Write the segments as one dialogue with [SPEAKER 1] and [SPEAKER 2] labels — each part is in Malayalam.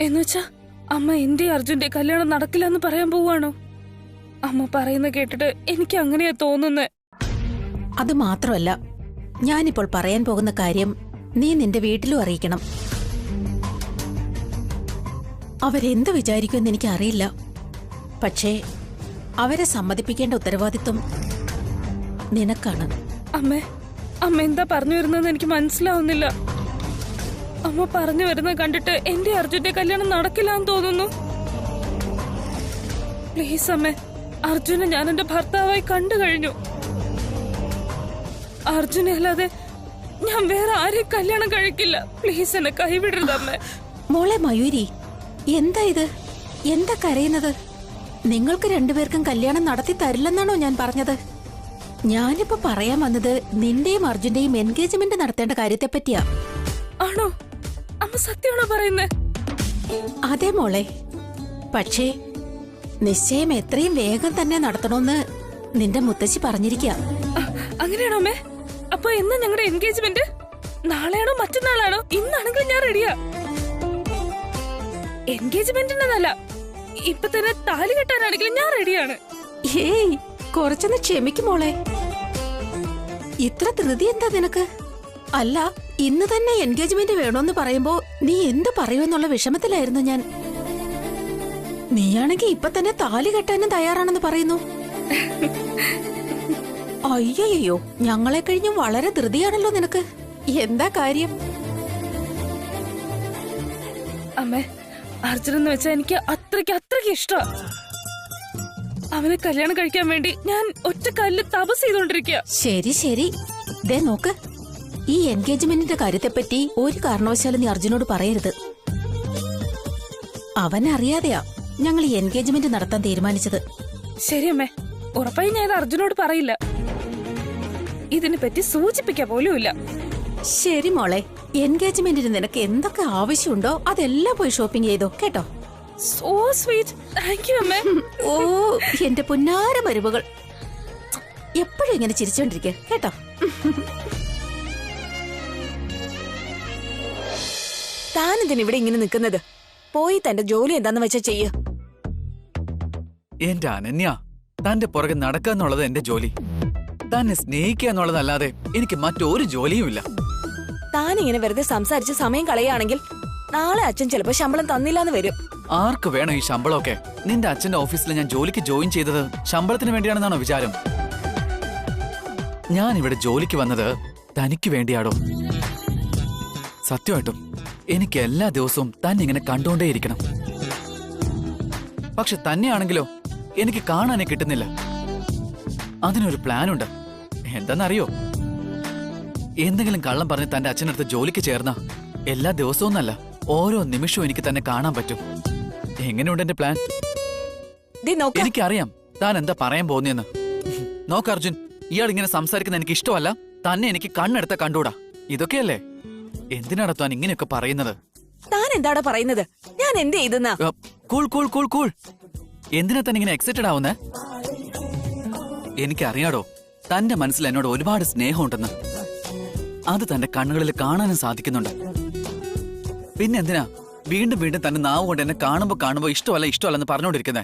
[SPEAKER 1] എന്നുവെച്ചാ അമ്മ എന്റെ അർജുന്റെ കല്യാണം നടക്കില്ല എന്ന് പറയാൻ പോവാണോ? അമ്മ പറയുന്ന കേട്ടിട്ട് എനിക്ക് അങ്ങനെയാ തോന്നുന്നേ.
[SPEAKER 2] അത് മാത്രമല്ല, ഞാനിപ്പോൾ പറയാൻ പോകുന്ന കാര്യം നീ നിന്റെ വീട്ടിലും അറിയിക്കണം. അവരെന്ത് വിചാരിക്കുമെന്ന് എനിക്കറിയില്ല. പക്ഷേ അവരെ സമ്മതിപ്പിക്കേണ്ട ഉത്തരവാദിത്വം നിനക്കാണ്.
[SPEAKER 1] അമ്മ എന്താ പറഞ്ഞു വരുന്നതെന്ന് എനിക്ക് മനസ്സിലാവുന്നില്ല. അമ്മ പറഞ്ഞു വരുന്നത് കണ്ടിട്ട് എന്റെ അർജുന്റെ കല്യാണം നടക്കില്ല എന്ന് തോന്നുന്നു. പ്ലീസ് അമ്മേ, അർജുനെ ഞാൻ എന്റെ ഭർത്താവായി കണ്ടു കഴിഞ്ഞു. അർജുനെ അല്ലാതെ ഞാൻ വേറെ ആരെയും കല്യാണം കഴിക്കില്ല. പ്ലീസ് എന്നെ കൈവിടരുത് അമ്മേ.
[SPEAKER 2] മോളെ മയൂരി, എന്താ ഇത്? എന്താ കരയുന്നത്? നിങ്ങൾക്ക് രണ്ടുപേർക്കും കല്യാണം നടത്തി തരില്ലെന്നാണോ ഞാൻ പറഞ്ഞത്? ഞാനിപ്പോ പറയാൻ വന്നത് നിന്റെയും അർജുന്റെയും എൻഗേജ്മെന്റ് നടത്തേണ്ട കാര്യത്തെപ്പറ്റിയാ.
[SPEAKER 1] ആണോ? അമ്മ സത്യമാണോ പറയുന്നേ?
[SPEAKER 2] അതെ മോളെ. പക്ഷേ നിശ്ചയം എത്രയും വേഗം തന്നെ നടത്തണമെന്ന് നിന്റെ മുത്തശ്ശി പറഞ്ഞിരിക്കുക.
[SPEAKER 1] അങ്ങനെയാണോ അമ്മേ? അപ്പൊ എന്നാ ഞങ്ങളുടെ എൻഗേജ്മെന്റ്? നാളെയാണോ മറ്റന്നാളാണോ? ഇന്നാണെങ്കിൽ ഞാൻ റെഡിയാ. എൻഗേജ്മെന്റിനല്ല, ഇപ്പൊ തന്നെ താലി കെട്ടാനാണെങ്കിലും ഞാൻ റെഡിയാണ്.
[SPEAKER 2] ഏയ്, കുറച്ചൊന്ന് ക്ഷമിക്കും മോളെ. ഇത്ര ധൃതി എന്താ നിനക്ക്? അല്ല, ഇന്ന് തന്നെ എൻഗേജ്മെന്റ് വേണോന്ന് പറയുമ്പോ നീ എന്ത് പറയുമെന്നുള്ള വിഷമത്തിലായിരുന്നു ഞാൻ. നീയാണെങ്കി ഇപ്പൊ തന്നെ താലി കെട്ടാനും തയ്യാറാണെന്ന് പറയുന്നു. അയ്യോ, ഞങ്ങളെ കഴിഞ്ഞും വളരെ ധൃതിയാണല്ലോ നിനക്ക്. എന്താ കാര്യം?
[SPEAKER 1] അമ്മേ, അർജുൻ എന്ന് വെച്ചാൽ എനിക്ക് അത്രയ്ക്ക് ഇഷ്ടാ. അവനെ കല്യാണം കഴിക്കാൻ വേണ്ടി ഞാൻ ഒറ്റക്കാലിൽ തപസ് ചെയ്തോണ്ടിരിക്കുക.
[SPEAKER 2] ശരി, ദേ നോക്ക്, ഈ എൻഗേജ്മെന്റിന്റെ കാര്യത്തെപ്പറ്റി ഒരു കാരണവശാലും നീ അർജുനോട് പറയരുത്. അവനറിയാതെയാ ഞങ്ങൾ ഈ എൻഗേജ്മെന്റ് നടത്താൻ തീരുമാനിച്ചത്.
[SPEAKER 1] ശരി അമ്മേ, ഉറപ്പായി ഞാൻ ഇത് അർജുനോട് പറയില്ല. ഇതിനെ പറ്റി സൂചിപ്പിക്ക പോലും ഇല്ല.
[SPEAKER 2] ശരി മോളെ, എൻഗേജ്മെന്റിന് നിനക്ക് എന്തൊക്കെ ആവശ്യമുണ്ടോ അതെല്ലാം പോയി ഷോപ്പിംഗ് ചെയ്തോ, കേട്ടോ?
[SPEAKER 1] So sweet. താങ്ക് യു അമ്മേ.
[SPEAKER 2] ഓ, എന്റെ പൊന്നാര മരുമകൾ, എപ്പോഴും ഇങ്ങനെ ചിരിച്ചോണ്ടിരിക്കുക, കേട്ടോ?
[SPEAKER 3] താനെന്തിനിവിടെ ഇങ്ങനെ നിൽക്കുന്നത്? പോയി തന്റെ ജോലി എന്താന്ന് വെച്ചാ ചെയ്യ.
[SPEAKER 4] എന്റെ അനന്യ, തന്റെ പുറകെ നടക്കുക എന്നുള്ളത് എന്റെ ജോലി. തന്നെ സ്നേഹിക്കുക എന്നുള്ളതല്ലാതെ എനിക്ക് മറ്റൊരു ജോലിയുമില്ല.
[SPEAKER 3] താനിങ്ങനെ വെറുതെ സംസാരിച്ച് സമയം കളയുകയാണെങ്കിൽ നാളെ അച്ഛൻ ചിലപ്പോ ശമ്പളം തന്നില്ലാന്ന് വരും.
[SPEAKER 4] ആർക്ക് വേണം ഈ ശമ്പളമൊക്കെ? നിന്റെ അച്ഛന്റെ ഓഫീസിൽ ഞാൻ ജോലിക്ക് ജോയിൻ ചെയ്തത് ശമ്പളത്തിന് വേണ്ടിയാണെന്നാണോ വിചാരം? ഞാൻ ഇവിടെ ജോലിക്ക് വന്നത് തനിക്ക് വേണ്ടിയാടോ. സത്യമായിട്ടും എനിക്ക് എല്ലാ ദിവസവും തന്നെ ഇങ്ങനെ കണ്ടുകൊണ്ടേയിരിക്കണം. പക്ഷെ തന്നെയാണെങ്കിലോ എനിക്ക് കാണാനേ കിട്ടുന്നില്ല. അതിനൊരു പ്ലാനുണ്ട്. എന്താന്നറിയോ? എന്തെങ്കിലും കള്ളം പറഞ്ഞ് തന്റെ അച്ഛനടുത്ത് ജോലിക്ക് ചേർന്ന എല്ലാ ദിവസവും എന്നല്ല, ഓരോ നിമിഷവും എനിക്ക് തന്നെ കാണാൻ പറ്റും. എങ്ങനെയുണ്ട് എന്റെ പ്ലാൻ? എനിക്കറിയാം താൻ എന്താ പറയാൻ പോകുന്നതെന്ന്. നോക്ക് അർജുൻ, ഇയാൾ ഇങ്ങനെ സംസാരിക്കുന്ന എനിക്ക് ഇഷ്ടമല്ല. തന്നെ എനിക്ക് കണ്ണെടുത്ത കണ്ടൂടാ. ഇതൊക്കെയല്ലേ? എന്തിനാണ് താൻ ഇങ്ങനെയൊക്കെ പറയുന്നത്?
[SPEAKER 3] താൻ എന്താടാ പറയുന്നത്? ഞാൻ എന്ത് ചെയ്തെന്നാ?
[SPEAKER 4] Cool cool cool cool. എന്തിനാ തന്നെ ഇങ്ങനെ എക്സൈറ്റഡ് ആവുന്നേ? എനിക്കറിയാടോ, തന്റെ മനസ്സിൽ എന്നോട് ഒരുപാട് സ്നേഹമുണ്ടെന്ന്. അത് തന്റെ കണ്ണുകളിൽ കാണാനും സാധിക്കുന്നുണ്ട്. പിന്നെന്തിനാ വീണ്ടും വീണ്ടും തന്നെ നാവ് കൊണ്ട് എന്നെ കാണുമ്പോ ഇഷ്ടമല്ലെന്ന് പറഞ്ഞുകൊണ്ടിരിക്കുന്നേ?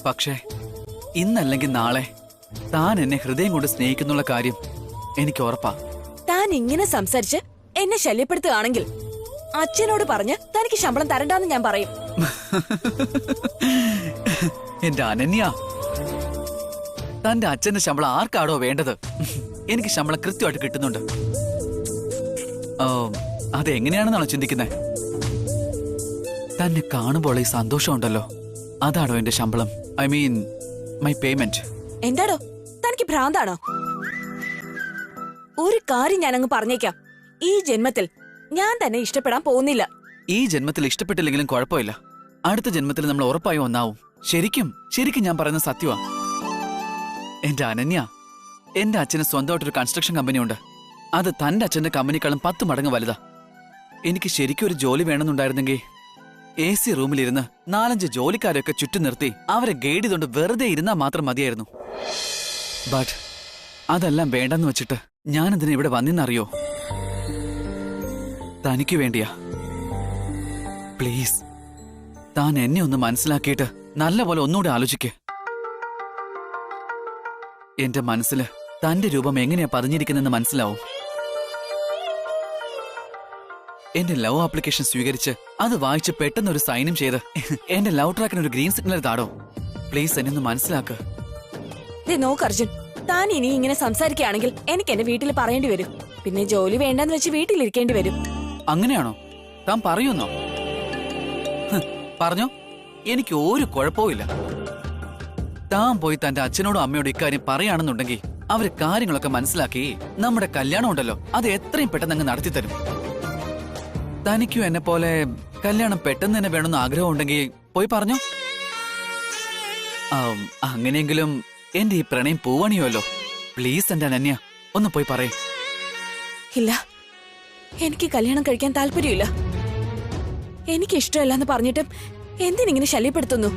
[SPEAKER 4] പക്ഷേ ഇന്നല്ലെങ്കിൽ നാളെ താൻ എന്നെ ഹൃദയം കൊണ്ട് സ്നേഹിക്കുന്നുള്ള കാര്യം എനിക്ക് ഉറപ്പാ.
[SPEAKER 3] താൻ ഇങ്ങനെ സംസാരിച്ച് എന്നെ ശല്യപ്പെടുത്തുകയാണെങ്കിൽ അച്ഛനോട് പറഞ്ഞ് തനിക്ക് ശമ്പളം തരണ്ടാന്ന് ഞാൻ പറയും.
[SPEAKER 4] എന്റെ അനന്യ, തന്റെ അച്ഛന്റെ ശമ്പളം ആർക്കാടോ വേണ്ടത്? എനിക്ക് ശമ്പളം കൃത്യമായിട്ട് കിട്ടുന്നുണ്ട്. അതെങ്ങനെയാണെന്നാണോ ചിന്തിക്കുന്നത്? തന്നെ കാണുമ്പോൾ ഈ സന്തോഷമുണ്ടല്ലോ, അതാണോ എന്റെ ശമ്പളം? I mean my payment.
[SPEAKER 3] എന്താടോ, തനിക്ക് ഭ്രാന്താണോ? ഒരു കാര്യം ഞാനങ്ങ് പറഞ്ഞേക്കാം. ഈ ജന്മത്തിൽ ഞാൻ തന്നെ ഇഷ്ടപ്പെടാൻ പോകുന്നില്ല.
[SPEAKER 4] ഈ ജന്മത്തിൽ ഇഷ്ടപ്പെട്ടില്ലെങ്കിലും കുഴപ്പമില്ല. അടുത്ത ജന്മത്തിൽ നമ്മൾ ഉറപ്പായും ഒന്നാവും. ശരിക്കും ഞാൻ പറയുന്ന സത്യമാ. എന്റെ അനന്യ, എന്റെ അച്ഛന് സ്വന്തമായിട്ടൊരു കൺസ്ട്രക്ഷൻ കമ്പനിയുണ്ട്. അത് തന്റെ അച്ഛന്റെ കമ്പനിക്കാളും 10 മടങ്ങ് വലുതാ. എനിക്ക് ശരിക്കും ഒരു ജോലി വേണമെന്നുണ്ടായിരുന്നെങ്കിൽ AC റൂമിലിരുന്ന് 4-5 ജോലിക്കാരെയൊക്കെ ചുറ്റും നിർത്തി അവരെ ഗൈഡ് ചെയ്തുകൊണ്ട് വെറുതെ ഇരുന്നാ മാത്രം മതിയായിരുന്നു. ബട്ട് അതെല്ലാം വേണ്ടെന്ന് വെച്ചിട്ട് ഞാനെന്തിനാ ഇവിടെ വന്നിന്നറിയോ? തനിക്ക് വേണ്ടിയാ. പ്ലീസ് താൻ എന്നെ ഒന്ന് മനസ്സിലാക്കിയിട്ട് നല്ലപോലെ ഒന്നുകൂടെ ആലോചിക്കേ. എന്റെ മനസ്സിൽ തന്റെ രൂപം എങ്ങനെയാ പതിഞ്ഞിരിക്കുന്നെന്ന് മനസ്സിലാവും. എന്റെ ലവ് ആപ്ലിക്കേഷൻ സ്വീകരിച്ച് അത് വായിച്ച് പെട്ടെന്ന് ഒരു സൈനും ചെയ്ത് എന്റെ ലവ് ട്രാക്കിന് ഒരു ഗ്രീൻ സിഗ്നൽ താടോ. പ്ലീസ് എന്നെ ഒന്ന് മനസ്സിലാക്ക്.
[SPEAKER 3] നോക്ക് അർജുൻ, താൻ ഇനി ഇങ്ങനെ സംസാരിക്കുകയാണെങ്കിൽ എനിക്ക് എന്റെ വീട്ടിൽ പറയേണ്ടി വരും. പിന്നെ ജോലി വേണ്ടെന്ന് വെച്ച് വീട്ടിലിരിക്കേണ്ടി വരും.
[SPEAKER 4] അങ്ങനെയാണോ? താൻ പറയുന്നോ? പറഞ്ഞോ, എനിക്ക് ഒരു കുഴപ്പവുമില്ല. താൻ പോയി തന്റെ അച്ഛനോടും അമ്മയോടും ഇക്കാര്യം പറയാണെന്നുണ്ടെങ്കിൽ അവര് കാര്യങ്ങളൊക്കെ മനസ്സിലാക്കി നമ്മുടെ കല്യാണം ഉണ്ടല്ലോ അത് എത്രയും പെട്ടെന്ന് അങ്ങ് നടത്തിത്തരും. തനിക്കും എന്നെ പോലെ കല്യാണം പെട്ടെന്ന് തന്നെ വേണമെന്ന് ആഗ്രഹം ഉണ്ടെങ്കിൽ പോയി പറഞ്ഞോ. അങ്ങനെയെങ്കിലും എന്റെ ഈ പ്രണയം പൂവണിയുമല്ലോ. പ്ലീസ് എന്റെ അനന്യ, ഒന്ന് പോയി പറയേ.
[SPEAKER 3] ഇല്ല, എനിക്ക് കല്യാണം കഴിക്കാൻ താല്പര്യമില്ല. എനിക്ക് ഇഷ്ടമല്ലെന്ന് പറഞ്ഞിട്ടും എന്തിനിങ്ങനെ ശല്യപ്പെടുത്തുന്നു?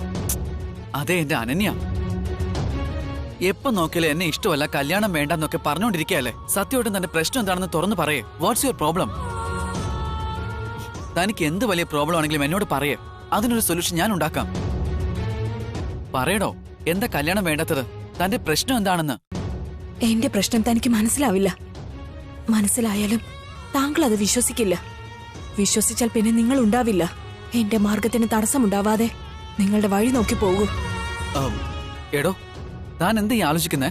[SPEAKER 4] അതെ എന്റെ അനന്യ, എപ്പോ നോക്കിയാലും എന്നെ ഇഷ്ടമല്ല, കല്യാണം വേണ്ടെന്നൊക്കെ പറഞ്ഞുകൊണ്ടിരിക്കുകയല്ലേ. സത്യമായിട്ടും തന്റെ പ്രശ്നം എന്താണെന്ന് തുറന്നു പറയേ. What's your problem? തനിക്ക് എന്ത് വലിയ പ്രോബ്ലം ആണെങ്കിലും എന്നോട് പറയേ. അതിനൊരു സൊല്യൂഷൻ ഞാൻ ഉണ്ടാക്കാം. പറയടോ, എന്താ കല്യാണം വേണ്ടാത്തത്? തന്റെ പ്രശ്നം എന്താണെന്ന്.
[SPEAKER 3] എന്റെ പ്രശ്നം തനിക്ക് മനസ്സിലാവില്ല. മനസ്സിലായാലും താങ്കൾ അത് വിശ്വസിക്കില്ല. വിശ്വസിച്ചാൽ പിന്നെ നിങ്ങൾ ഉണ്ടാവില്ല. എന്റെ മാർഗത്തിന് തടസ്സമുണ്ടാവാതെ നിങ്ങളുടെ വഴി നോക്കി പോകൂ.
[SPEAKER 4] എടോ, താൻ എന്താ ഈ ആലോചിക്കുന്നേ?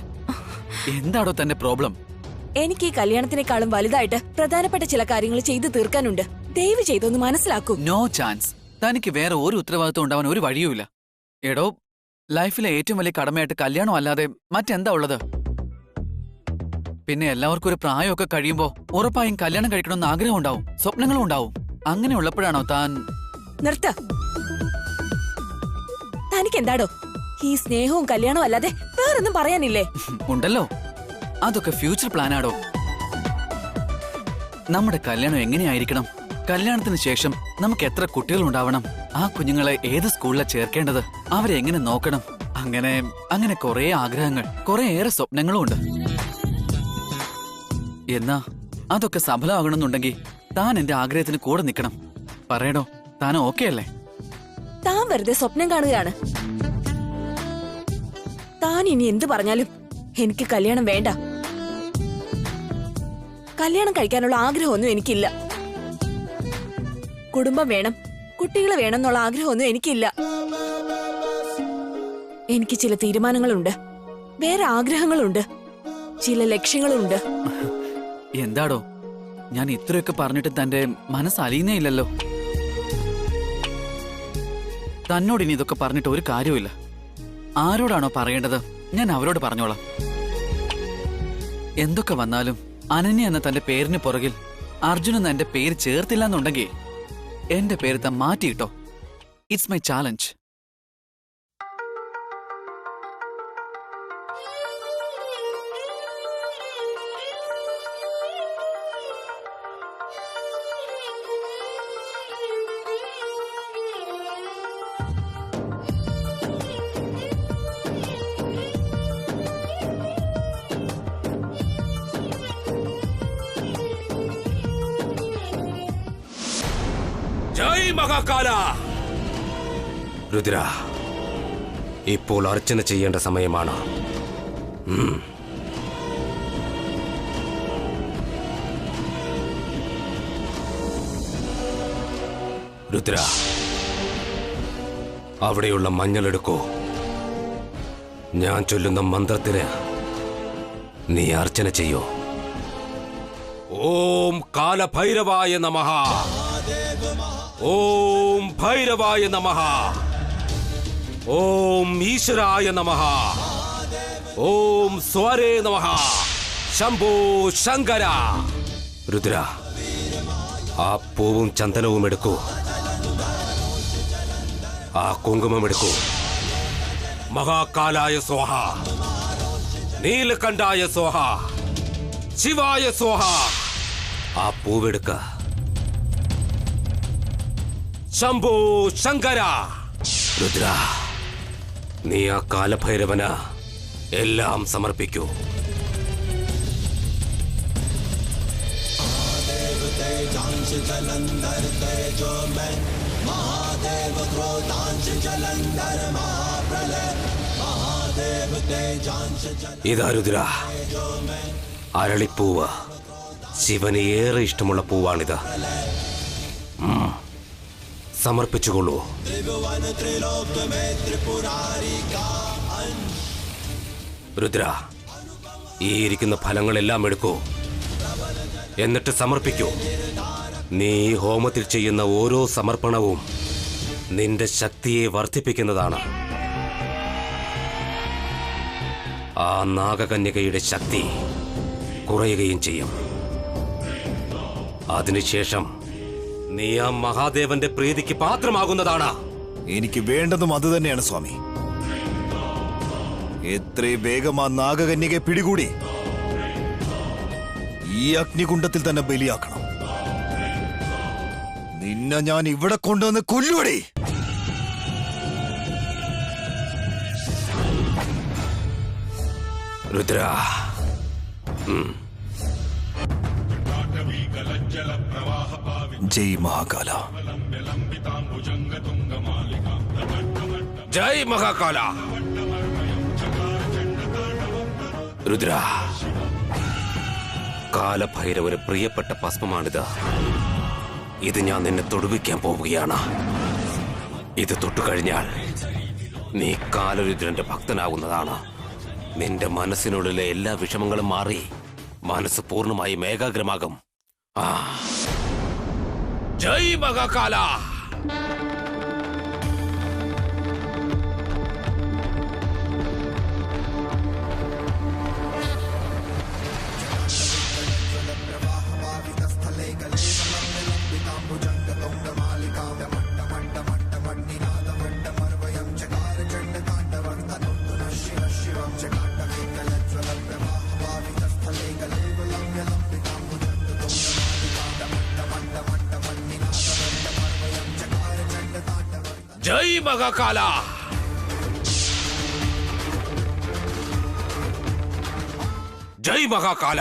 [SPEAKER 4] എന്താടോ തന്റെ പ്രോബ്ലം?
[SPEAKER 3] എനിക്ക് ഈ കല്യാണത്തിനേക്കാളും വലുതായിട്ട് പ്രധാനപ്പെട്ട ചില കാര്യങ്ങൾ ചെയ്തു തീർക്കാനുണ്ട്. ദയവ് ചെയ്തൊന്ന് മനസ്സിലാക്കൂ.
[SPEAKER 4] No chance. തനിക്ക് വേറെ ഒരു ഉത്തരവാദിത്വം ഉണ്ടാവാൻ ഒരു വഴിയുമില്ല. എടോ, ലൈഫിലെ ഏറ്റവും വലിയ കടമയായിട്ട് കല്യാണം അല്ലാതെ മറ്റെന്താ ഉള്ളത്? പിന്നെ എല്ലാവർക്കും ഒരു പ്രായമൊക്കെ കഴിയുമ്പോ ഉറപ്പായും കല്യാണം കഴിക്കണമെന്ന് ആഗ്രഹം ഉണ്ടാവും, സ്വപ്നങ്ങളും ഉണ്ടാവും. അങ്ങനെ ഉള്ളപ്പോഴാണോ താൻ?
[SPEAKER 3] നിർത്ത. തനിക്ക് എന്താടോ ഈ സ്നേഹവും കല്യാണവും അല്ലാതെ വേറൊന്നും പറയാനില്ലേ?
[SPEAKER 4] ഉണ്ടല്ലോ, അതൊക്കെ ഫ്യൂച്ചർ പ്ലാനാടോ. നമ്മുടെ കല്യാണം എങ്ങനെയായിരിക്കണം? കല്യാണത്തിന് ശേഷം നമുക്ക് എത്ര കുട്ടികൾ ഉണ്ടാവണം? ആ കുഞ്ഞുങ്ങളെ ഏത് സ്കൂളിലാണ് ചേർക്കേണ്ടത്? അവരെ എങ്ങനെ നോക്കണം? അങ്ങനെ കുറെ ആഗ്രഹങ്ങൾ, കുറെ ഏറെ സ്വപ്നങ്ങളും ഉണ്ട്. എന്നാ അതൊക്കെ സഫലമാകണമെന്നുണ്ടെങ്കിൽ താൻ എന്റെ ആഗ്രഹത്തിന് കൂടെ നിൽക്കണം. പറയടോ, താൻ ഓക്കെ അല്ലേ?
[SPEAKER 3] താൻ വെറുതെ സ്വപ്നം കാണുകയാണ്. താൻ ഇനി എന്ത് പറഞ്ഞാലും എനിക്ക് കല്യാണം വേണ്ട. കല്യാണം കഴിക്കാനുള്ള ആഗ്രഹമൊന്നും എനിക്കില്ല. കുടുംബം വേണം, കുട്ടികളെ വേണം എന്നുള്ള ആഗ്രഹമൊന്നും എനിക്കില്ല. എനിക്ക് ചില തീരുമാനങ്ങളുണ്ട്, വേറെ ആഗ്രഹങ്ങളുണ്ട്, ചില ലക്ഷ്യങ്ങളുണ്ട്.
[SPEAKER 4] എന്താടോ, ഞാൻ ഇത്രയൊക്കെ പറഞ്ഞിട്ട് തന്റെ മനസ്സ് അലിയുന്നേ ഇല്ലല്ലോ. തന്നോട് ഇനി ഇതൊക്കെ പറഞ്ഞിട്ട് ഒരു കാര്യമില്ല. ആരോടാണോ പറയേണ്ടത് ഞാൻ അവരോട് പറഞ്ഞോളാം. എന്തൊക്കെ വന്നാലും അനന്യ എന്ന തന്റെ പേരിന് പുറകിൽ അർജുൻ എന്ന എന്റെ പേര് ചേർത്തില്ല എന്നുണ്ടെങ്കിൽ എന്റെ പേര് താൻ മാറ്റിയിട്ടോ. It's my challenge.
[SPEAKER 5] ജയ് മഹാകാല! രുദ്ര, ഇപ്പോൾ അർച്ചന ചെയ്യേണ്ട സമയമാണ്. രുദ്ര, അവിടെയുള്ള മഞ്ഞളെടുക്കൂ. ഞാൻ ചൊല്ലുന്ന മന്ത്രത്തിന് നീ അർച്ചന ചെയ്യൂ. ഓം കാലഭൈരവായ നമഃ. ഓം ഭൈരവായ നമഃ. ഓം ഈശ്വരായ നമഃ. ഓം സ്വരേ നമഃ. ശംഭോ ശങ്കര. രുദ്ര, ആ പൂവും ചന്ദനവും എടുക്കൂ. ആ കുങ്കുമം എടുക്കൂ. മഹാകാലായ സ്വാഹ, നീലകണ്ഠായ സ്വാഹ, ശിവായ സ്വാഹ. ആ പൂവെടുക്ക. ശംഭോ ശങ്കര. രുദ്ര, നീ ആ കാലഭൈരവന് എല്ലാം സമർപ്പിക്കൂ. ഇതാ രുദ്ര, അരളിപ്പൂവ്. ശിവന് ഏറെ ഇഷ്ടമുള്ള പൂവാണിത്. സമർപ്പിച്ചുകൊള്ളൂ. രുദ്ര, ഈ ഇരിക്കുന്ന ഫലങ്ങളെല്ലാം എടുക്കൂ, എന്നിട്ട് സമർപ്പിക്കൂ. നീ ഈ ഹോമത്തിൽ ചെയ്യുന്ന ഓരോ സമർപ്പണവും നിന്റെ ശക്തിയെ വർദ്ധിപ്പിക്കുന്നതാണ്. ആ നാഗകന്യകയുടെ ശക്തി കുറയുകയും ചെയ്യും. അതിനുശേഷം നീ ആ മഹാദേവന്റെ പ്രീതിക്ക് പാത്രമാകുന്നതാണ്.
[SPEAKER 6] എനിക്ക് വേണ്ടതും അതുതന്നെയാണ് സ്വാമി. എത്രയും വേഗം ആ നാഗകന്യകയെ പിടികൂടി ഈ അഗ്നികുണ്ഡത്തിൽ തന്നെ ബലിയാക്കണം. നിന്നെ ഞാൻ ഇവിടെ കൊണ്ടുവന്ന് കൊല്ലുവടി.
[SPEAKER 5] രുദ്ര,
[SPEAKER 6] ജയ് മഹാകാല.
[SPEAKER 5] ജയ് മഹാകാല. രുദ്ര, കാലഭൈരവന് പ്രിയപ്പെട്ട ഭസ്മമാണിത്. ഇത് ഞാൻ നിന്നെ തൊടുവിക്കാൻ പോവുകയാണ്. ഇത് തൊട്ടുകഴിഞ്ഞാൽ നീ കാലരുദ്രന്റെ ഭക്തനാകുന്നതാണ്. നിന്റെ മനസ്സിനുള്ളിലെ എല്ലാ വിഷമങ്ങളും മാറി മനസ്സ് പൂർണ്ണമായും ഏകാഗ്രമാകും. ജയ് മഹാകാല. ജയ് മഹാകാല. ജയ് മഹാകാല.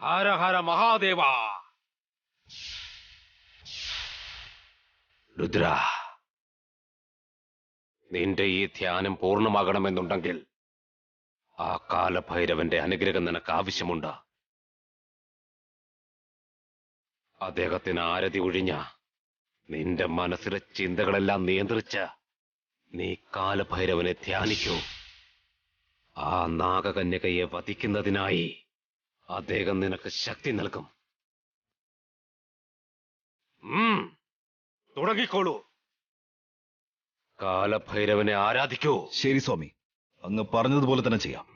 [SPEAKER 5] ഹര ഹര മഹാദേവ. രുദ്ര, നിന്റെ ഈ ധ്യാനം പൂർണ്ണമാകണമെന്നുണ്ടെങ്കിൽ ആ കാലഭൈരവന്റെ അനുഗ്രഹം നിനക്ക് ആവശ്യമുണ്ട്. അദ്ദേഹത്തിന് ആരതി ഒഴിഞ്ഞ നിന്റെ മനസ്സിലെ ചിന്തകളെല്ലാം നിയന്ത്രിച്ച് നീ കാലഭൈരവനെ ധ്യാനിക്കൂ. ആ നാഗകന്യകയെ വധിക്കുന്നതിനായി അദ്ദേഹം നിനക്ക് ശക്തി നൽകും. തുടങ്ങിക്കോളൂ. കാലഭൈരവനെ ആരാധിക്കൂ.
[SPEAKER 6] ശരി സ്വാമി, അങ്ങ് പറഞ്ഞതുപോലെ തന്നെ ചെയ്യാം.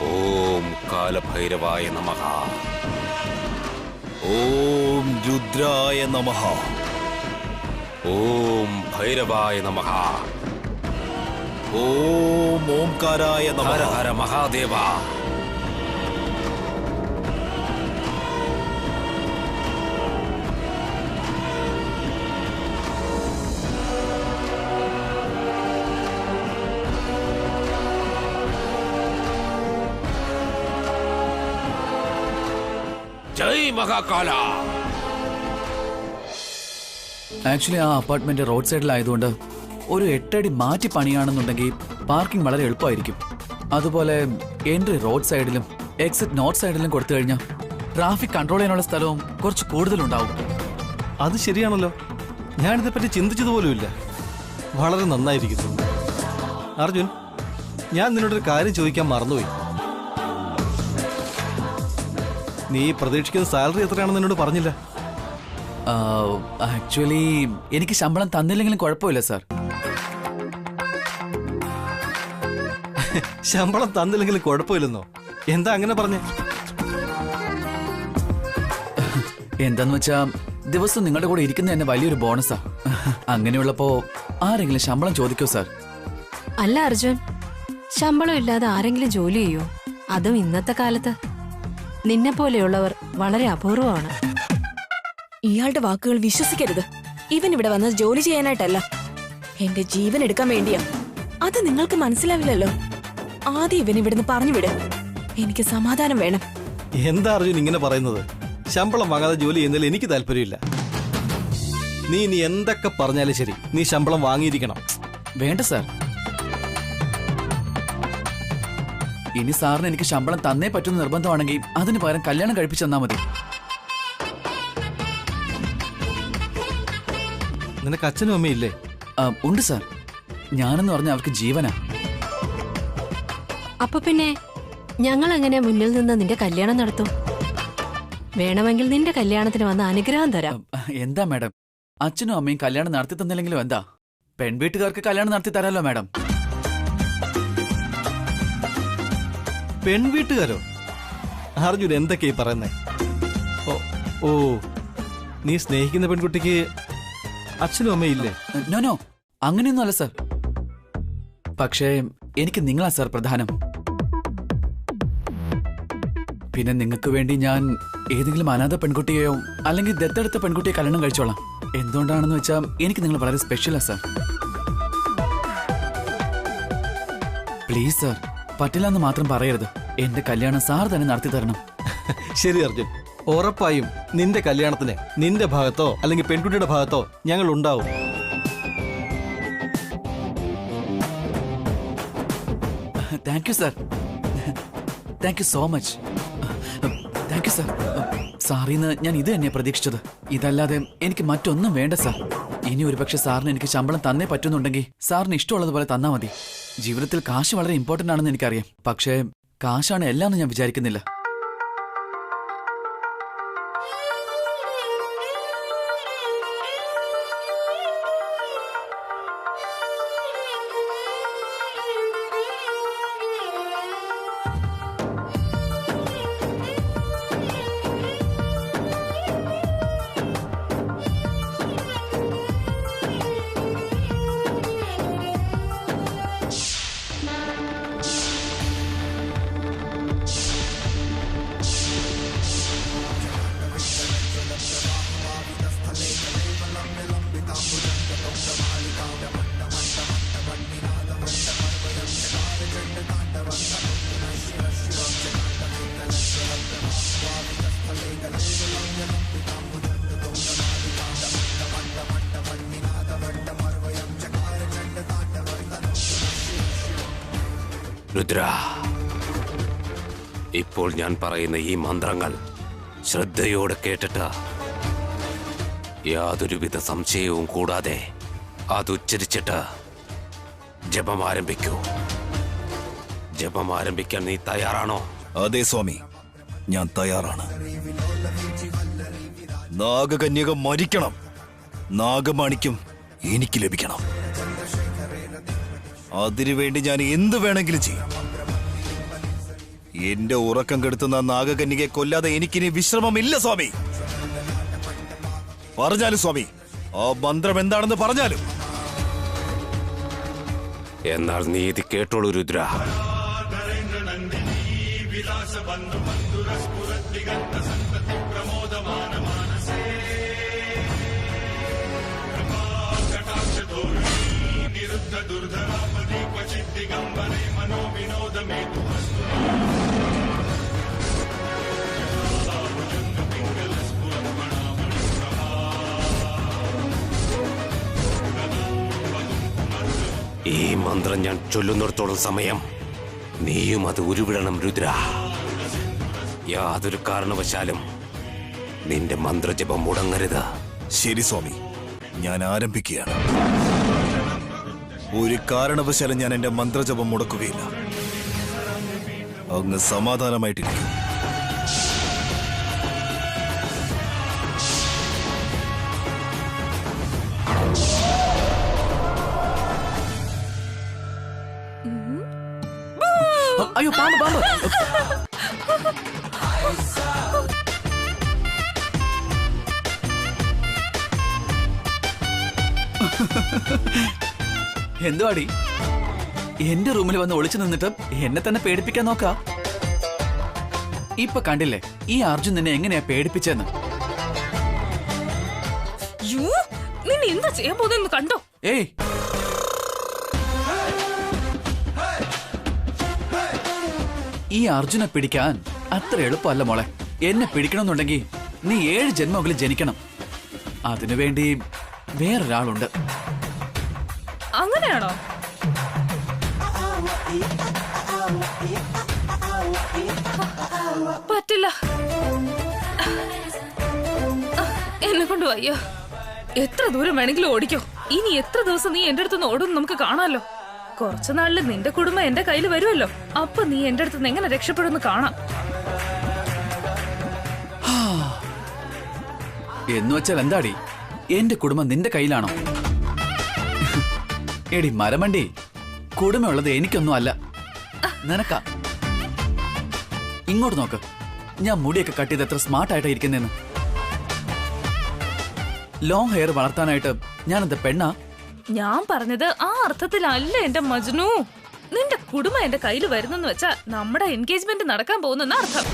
[SPEAKER 5] ഓം കാലഭൈരവായ നമഃ.
[SPEAKER 6] ഓം രുദ്രായ നമഃ.
[SPEAKER 5] ഓം ഭൈരവായ നമഃ.
[SPEAKER 6] ഓം ഓംകാരായ നമഃ.
[SPEAKER 5] ഹര ഹര മഹാദേവ. ജയ് മഹാകാല.
[SPEAKER 4] ആക്ച്വലി ആ അപ്പാർട്ട്മെന്റ് റോഡ് സൈഡിലായതുകൊണ്ട് ഒരു 8 അടി മാറ്റി പണിയാണെന്നുണ്ടെങ്കിൽ പാർക്കിംഗ് വളരെ എളുപ്പമായിരിക്കും. അതുപോലെ എൻട്രി റോഡ് സൈഡിലും എക്സിറ്റ് നോർത്ത് സൈഡിലും കൊടുത്തു കഴിഞ്ഞാൽ ട്രാഫിക് കൺട്രോൾ ചെയ്യാനുള്ള സ്ഥലവും കുറച്ച് കൂടുതലുണ്ടാവും.
[SPEAKER 7] അത് ശരിയാണല്ലോ, ഞാനിതേപ്പറ്റി ചിന്തിച്ചതുപോലുമില്ല. വളരെ നന്നായിരിക്കുന്നു. അർജുൻ, ഞാൻ നിന്നോടൊരു കാര്യം ചോദിക്കാൻ മറന്നുപോയി. നീ പ്രതീക്ഷിക്കുന്ന സാലറി എത്രയാണെന്ന് എന്നോട് പറഞ്ഞില്ല.
[SPEAKER 4] ആക്ച്വലി എനിക്ക് ശമ്പളം തന്നില്ലെങ്കിലും കുഴപ്പമില്ല സാർ.
[SPEAKER 7] ശമ്പളം തന്നില്ലെങ്കിലും കുഴപ്പമില്ലെന്നോ? എന്താ അങ്ങനെ പറഞ്ഞേ?
[SPEAKER 4] എന്താന്ന് വെച്ചാ ദിവസം നിങ്ങളുടെ കൂടെ ഇരിക്കുന്ന തന്നെ വലിയൊരു ബോണസാ. അങ്ങനെയുള്ളപ്പോ ആരെങ്കിലും ശമ്പളം ചോദിക്കോ സാർ?
[SPEAKER 8] അല്ല അർജുൻ, ശമ്പളം ഇല്ലാതെ ആരെങ്കിലും ജോലി ചെയ്യോ? അതും ഇന്നത്തെ കാലത്ത്. നിന്നെ പോലെയുള്ളവർ വളരെ അപൂർവമാണ്.
[SPEAKER 3] ഇയാളുടെ വാക്കുകൾ വിശ്വസിക്കരുത്. ഇവൻ ഇവിടെ വന്നത് ജോലി ചെയ്യാനായിട്ടല്ല, എന്റെ ജീവൻ എടുക്കാൻ വേണ്ടിയാ. അത് നിങ്ങൾക്ക് മനസ്സിലാവില്ലല്ലോ. ആദ്യം ഇവൻ ഇവിടുന്ന് പറഞ്ഞു വിട്. എനിക്ക് സമാധാനം വേണം.
[SPEAKER 7] എന്താ അർജുൻ ഇങ്ങനെ പറയുന്നത്? ശമ്പളം വാങ്ങാതെ ജോലി ചെയ്യുന്നതിൽ എനിക്ക് താല്പര്യമില്ല. നീ എന്തൊക്കെ പറഞ്ഞാലും ശരി, നീ ശമ്പളം വാങ്ങിയിരിക്കണം.
[SPEAKER 4] വേണ്ട സാർ. ഇനി സാറിന് എനിക്ക് ശമ്പളം തന്നേ പറ്റുന്ന നിർബന്ധമാണെങ്കിൽ അതിന് പകരം കല്യാണം കഴിപ്പിച്ചു തന്നാ മതി.
[SPEAKER 7] നിനക്ക് അച്ഛനും അമ്മയില്ലേ?
[SPEAKER 4] ഉണ്ട് സാർ. ഞാനെന്ന് പറഞ്ഞ അവർക്ക് ജീവനാ.
[SPEAKER 8] അപ്പൊ പിന്നെ ഞങ്ങൾ എങ്ങനെ മുന്നിൽ നിന്ന് നിന്റെ കല്യാണം നടത്തും? വേണമെങ്കിൽ നിന്റെ കല്യാണത്തിന് വന്ന് അനുഗ്രഹം തരാം.
[SPEAKER 4] എന്താ മാഡം, അച്ഛനും അമ്മയും കല്യാണം നടത്തി തന്നില്ലെങ്കിലും എന്താ? പെൺവീട്ടുകാർക്ക് കല്യാണം നടത്തി തരാലോ മാഡം.
[SPEAKER 7] പെൺവീട്ടുകാരോ? അർജുൻ എന്തൊക്കെയാ പറയുന്നേ? ഓ, നീ സ്നേഹിക്കുന്ന പെൺകുട്ടിക്ക് അച്ഛനും അമ്മയില്ലേ?
[SPEAKER 4] നോ, അങ്ങനെയൊന്നും അല്ല സാർ. പക്ഷേ എനിക്ക് നിങ്ങളാ സാർ പ്രധാനം. പിന്നെ നിങ്ങൾക്ക് വേണ്ടി ഞാൻ ഏതെങ്കിലും അനാഥ പെൺകുട്ടിയെയോ അല്ലെങ്കിൽ ദത്തെടുത്ത പെൺകുട്ടിയെ കല്യാണം കഴിച്ചോളാം. എന്തുകൊണ്ടാണെന്ന് വെച്ചാൽ എനിക്ക് നിങ്ങൾ വളരെ സ്പെഷ്യലാ സാർ. പ്ലീസ് സാർ, പറ്റില്ല എന്ന് മാത്രം പറയരുത്. എന്റെ കല്യാണം സാർ തന്നെ നടത്തി തരണം.
[SPEAKER 7] ശരി അർജുൻ, ഉറപ്പായും നിന്റെ കല്യാണത്തിന് നിന്റെ ഭാഗത്തോ അല്ലെങ്കിൽ പെൺകുട്ടിയുടെ ഭാഗത്തോ ഞങ്ങൾ ഉണ്ടാവും.
[SPEAKER 4] Thank you sir. Thank you so much. Thank you sir. സാറിന്ന് ഞാൻ ഇത് തന്നെയാണ് പ്രതീക്ഷിച്ചത്. ഇതല്ലാതെ എനിക്ക് മറ്റൊന്നും വേണ്ട സാർ. ഇനി ഒരുപക്ഷെ സാറിന് എനിക്ക് ശമ്പളം തന്നേ പറ്റുന്നുണ്ടെങ്കിൽ സാറിന് ഇഷ്ടമുള്ളതുപോലെ തന്നാ മതി. ജീവിതത്തിൽ കാശ് വളരെ ഇമ്പോർട്ടന്റ് ആണെന്ന് എനിക്കറിയാം. പക്ഷേ കാശാണ് എല്ലാം എന്ന് ഞാൻ വിചാരിക്കുന്നില്ല.
[SPEAKER 5] രുദ്ര, ഇപ്പോൾ ഞാൻ പറയുന്ന ഈ മന്ത്രങ്ങൾ ശ്രദ്ധയോടെ കേട്ടിട്ട് യാതൊരുവിധ സംശയവും കൂടാതെ അതുച്ചരിച്ചിട്ട് ജപം ആരംഭിക്കൂ. ജപം ആരംഭിക്കാൻ നീ തയ്യാറാണോ?
[SPEAKER 6] അതെ സ്വാമി, ഞാൻ തയ്യാറാണ്. നാഗകന്യക മരിക്കണം. നാഗമാണിക്യം എനിക്ക് ലഭിക്കണം. അതിനുവേണ്ടി ഞാൻ എന്ത് വേണമെങ്കിലും ചെയ്യും. എന്റെ ഉറക്കം കെടുത്തുന്ന നാഗകന്യകയെ കൊല്ലാതെ എനിക്കിനി വിശ്രമമില്ല സ്വാമി. പറഞ്ഞാലും സ്വാമി, ആ മന്ത്രം എന്താണെന്ന് പറഞ്ഞാലും.
[SPEAKER 5] എന്നാൽ നീ ഇത് കേട്ടോളൂ രുദ്ര. ഈ മന്ത്രം ഞാൻ ചൊല്ലുന്നിടത്തോളം സമയം നീയും അത് ഉരുവിടണം രുദ്ര. യാതൊരു കാരണവശാലും നിന്റെ മന്ത്രജപം മുടങ്ങരുത്.
[SPEAKER 6] ശരി സ്വാമി, ഞാൻ ആരംഭിക്കുകയാണ്. ഒരു കാരണവശാലും ഞാൻ എന്റെ മന്ത്രജപം മുടക്കുകയില്ല. അങ്ങ് സമാധാനമായിട്ടിരിക്കും.
[SPEAKER 4] അയ്യോ പാമ്പ് പാമ്പ്. എന്തുവാടി എന്റെ റൂമിൽ വന്ന് ഒളിച്ചു നിന്നിട്ട് എന്നെ തന്നെ പേടിപ്പിക്കാൻ നോക്കാ? ഇപ്പൊ കണ്ടില്ലേ ഈ അർജുൻ നിന്നെ എങ്ങനെയാ പേടിപ്പിച്ചെന്ന്?
[SPEAKER 1] യ്യോ, നിന്നെ എന്താ ചെയ്യാൻ പോകുന്നെന്ന് കണ്ടോ?
[SPEAKER 4] ഏയ് ഈ അർജുനെ പിടിക്കാൻ അത്ര എളുപ്പമല്ല മോളെ. എന്നെ പിടിക്കണമെന്നുണ്ടെങ്കിൽ നീ 7 ജന്മങ്ങളിൽ ജനിക്കണം. അതിനുവേണ്ടി വേറൊരാളുണ്ട്.
[SPEAKER 1] അങ്ങനെയാണോ? പറ്റില്ല, എന്നെ കൊണ്ട് വയ്യോ. എത്ര ദൂരം വേണമെങ്കിലും ഓടിക്കോ. ഇനി എത്ര ദിവസം നീ എന്റെ അടുത്തുനിന്ന് ഓടും നമുക്ക് കാണാമല്ലോ. കുറച്ചു നാളില് നിന്റെ കുടുംബം എന്റെ കയ്യിൽ വരുമല്ലോ. അപ്പൊ നീ എന്റെ അടുത്തുനിന്ന് എങ്ങനെ രക്ഷപ്പെടുമെന്ന് കാണാം.
[SPEAKER 4] എന്ന് വെച്ചാൽ എന്താടി, എന്റെ കുടുംബം നിന്റെ കയ്യിലാണോ? എടി മരമണ്ടി, കുടുംബമുള്ളത് എനിക്കൊന്നും അല്ല, നിനക്കാ. ഇങ്ങോട്ട് നോക്ക്, ഞാൻ മുടിയൊക്കെ കട്ട് ചെയ്ത് എത്ര സ്മാർട്ടായിട്ടാ ഇരിക്കുന്നെന്ന്. ലോങ് ഹെയർ വളർത്താനായിട്ട് ഞാനെന്താ പെണ്ണാ?
[SPEAKER 1] ഞാൻ പറഞ്ഞത് ആ അർത്ഥത്തിലല്ല എന്റെ മജ്നു. നിന്റെ കുടുംബം എന്റെ കയ്യിൽ വരുന്നെന്ന് വെച്ചാ നമ്മുടെ എൻഗേജ്മെന്റ് നടക്കാൻ പോകുന്നെന്ന അർത്ഥം.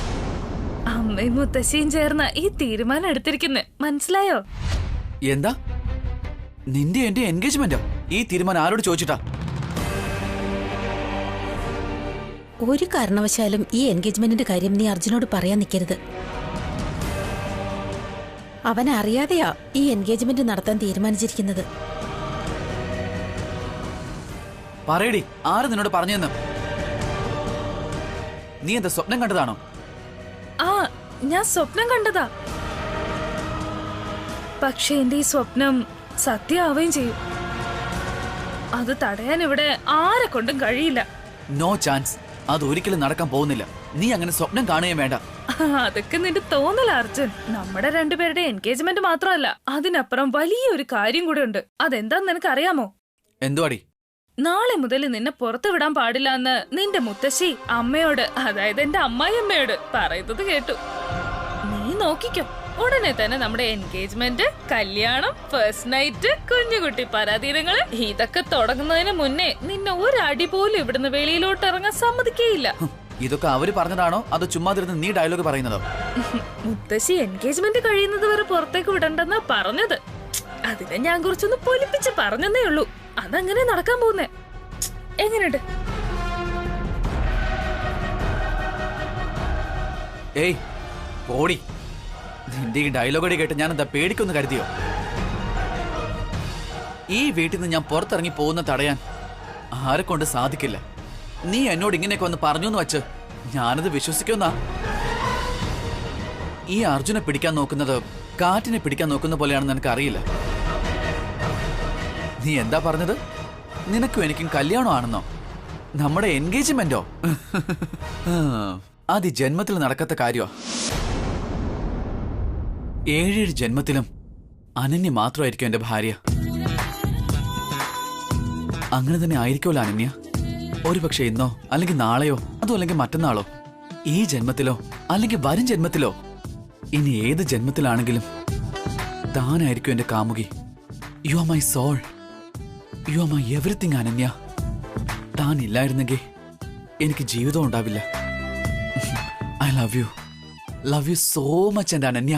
[SPEAKER 1] അമ്മയും മുത്തശ്ശിയും ചേർന്ന് ഈ തീരുമാനം എടുത്തിരിക്കുന്നെ, മനസ്സിലായോ?
[SPEAKER 4] എന്താ നിന്റെ എന്റെ എൻഗേജ്മെന്റോ? ഈ തീരുമാനം ആരോട് ചോദിച്ചിട്ടാ?
[SPEAKER 2] ഒരു കാരണവശാലും ഈ എൻഗേജ്മെന്റിന്റെ കാര്യം നീ അർജുനോട് പറയാൻ നിൽക്കരുത്. അവൻ അറിയാതെയാ ഈ എൻഗേജ്മെന്റ് നടത്താൻ തീരുമാനിച്ചിരിക്കുന്നത്.
[SPEAKER 4] പറയടി, ആര് നിന്നോട് പറഞ്ഞെന്ന്? നീ എന്താ സ്വപ്നം കണ്ടതാണോ?
[SPEAKER 1] ആ, ഞാൻ സ്വപ്നം കണ്ടതാ. പക്ഷെ എന്റെ ഈ സ്വപ്നം സത്യമാവുകയും ചെയ്യും. അത് തടയാൻ ഇവിടെ ആരെ കൊണ്ടും കഴിയില്ല.
[SPEAKER 4] No chance. അത് ഒരിക്കലും നടക്കാൻ പോകുന്നില്ല. നീ അങ്ങനെ സ്വപ്നം കാണുകയും വേണ്ട.
[SPEAKER 1] അതൊക്കെ നിന്റെ തോന്നല അർജുൻ. നമ്മുടെ രണ്ടുപേരുടെ എൻഗേജ്മെന്റ് മാത്രമല്ല, അതിനപ്പുറം വലിയൊരു കാര്യം കൂടെ ഉണ്ട്. അതെന്താന്ന് നിനക്ക് അറിയാമോ?
[SPEAKER 4] എന്തുവാടി?
[SPEAKER 1] നാളെ മുതൽ നിന്നെ പുറത്തു വിടാൻ പാടില്ല എന്ന് നിന്റെ മുത്തശ്ശി അമ്മയോട്, അതായത് എന്റെ അമ്മായിയമ്മയോട് പറയുന്നത് കേട്ടു. നീ നോക്കിക്കോ, ഉടനെ തന്നെ നമ്മുടെ എൻഗേജ്മെന്റ്, കല്യാണം, ഫസ്റ്റ് നൈറ്റ്, കുഞ്ഞുകുട്ടി പരാധീനങ്ങള് ഇതൊക്കെ തുടങ്ങുന്നതിന് മുന്നേ നിന്നെ ഒരടി പോലും ഇവിടുന്ന് വെളിയിലോട്ട് ഇറങ്ങാൻ സമ്മതിക്കേയില്ല.
[SPEAKER 4] ഇതൊക്കെ അവര് പറഞ്ഞതാണോ അതോ ചുമ്മാതിരുന്ന് നീ ഡയലോഗ് പറയുന്നതോ?
[SPEAKER 1] മുത്തശ്ശി എൻഗേജ്മെന്റ് കഴിയുന്നത് വരെ പുറത്തേക്ക് വിടണ്ടെന്നാ പറഞ്ഞത്. അതിനെ ഞാൻ കുറച്ചൊന്ന് പൊലിപ്പിച്ച് പറഞ്ഞതേ ഉള്ളൂ. അതങ്ങനെ നടക്കാൻ പോകുന്നേ. എങ്ങനെയുണ്ട്?
[SPEAKER 4] ഏയ് ഓടി, നിന്റെ ഈ ഡയലോഗടി കേട്ട് ഞാൻ എന്താ പേടിക്കൊന്ന് കരുതിയോ? ഈ വീട്ടിൽ നിന്ന് ഞാൻ പുറത്തിറങ്ങി പോകുന്ന തടയാൻ ആരെ കൊണ്ട് സാധിക്കില്ല. നീ എന്നോട് ഇങ്ങനെയൊക്കെ ഒന്ന് പറഞ്ഞു എന്ന് വെച്ച് ഞാനത് വിശ്വസിക്കുന്ന? ഈ അർജുനെ പിടിക്കാൻ നോക്കുന്നത് കാറ്റിനെ പിടിക്കാൻ നോക്കുന്ന പോലെയാണെന്ന് എനിക്ക് അറിയില്ല. നീ എന്താ പറഞ്ഞത്? നിനക്കും എനിക്കും കല്യാണം ആണെന്നോ? നമ്മുടെ എൻഗേജ്മെന്റോ? അത് ജന്മത്തിൽ നടക്കാത്ത കാര്യമാ. 7 ജന്മത്തിലും അനന്യ മാത്രമായിരിക്കും എന്റെ ഭാര്യ. അങ്ങനെ തന്നെ ആയിരിക്കുമല്ലോ അനന്യ. ഒരുപക്ഷെ ഇന്നോ അല്ലെങ്കിൽ നാളെയോ അതോ അല്ലെങ്കിൽ മറ്റന്നാളോ, ഈ ജന്മത്തിലോ അല്ലെങ്കിൽ വരും ജന്മത്തിലോ, ഇനി ഏത് ജന്മത്തിലാണെങ്കിലും താനായിരിക്കും എന്റെ കാമുകി. You are my soul, you are my everything Ananya. താൻ ഇല്ലായിരുന്നെങ്കിൽ എനിക്ക് ജീവിതം ഉണ്ടാവില്ല. I love you so much എന്റെ അനന്യ.